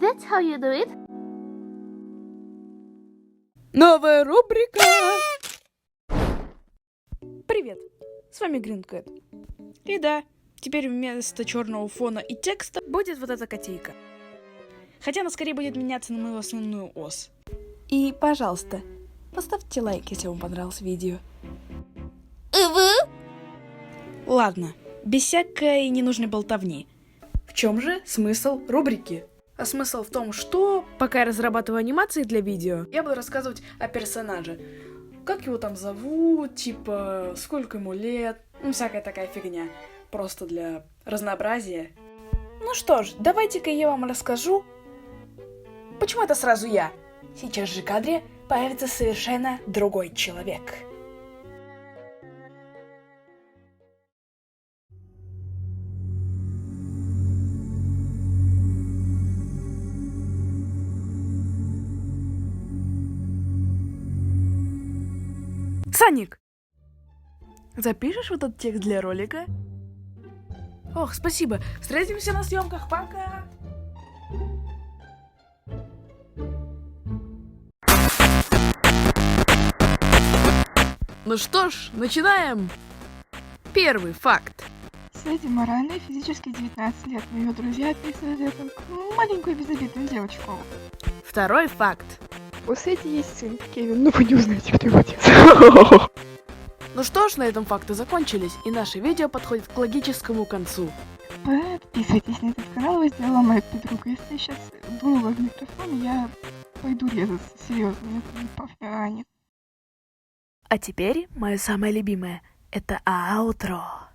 That's how you do it? Новая рубрика! Привет, с вами Гринкэт. И да, теперь вместо черного фона и текста будет вот эта котейка. Хотя она скорее будет меняться на мою основную ос. И, пожалуйста, поставьте лайк, если вам понравилось видео. Ладно, без всякой ненужной болтовни. В чем же смысл рубрики? А смысл в том, что, пока я разрабатываю анимации для видео, я буду рассказывать о персонаже. Как его там зовут, типа, сколько ему лет, всякая такая фигня. Просто для разнообразия. Ну что ж, давайте-ка я вам расскажу. Почему это сразу я? Сейчас же в кадре появится совершенно другой человек. Саник, запишешь вот этот текст для ролика? Ох, спасибо. Встретимся на съемках. Пока. Ну что ж, начинаем. Первый факт. Свете морально и физически 19 лет. Но ее друзья описывают ее как маленькую безобидную девочку. Второй факт. У Свети есть сын, Кевин, но вы не узнаете, кто его отец. Ну что ж, на этом факты закончились, и наше видео подходит к логическому концу. Подписывайтесь на этот канал, вы сделала моя подруга. Если я сейчас дунула в микрофон, я пойду резаться. Серьезно, это не пофиг. А теперь мое самое любимое – это аутро.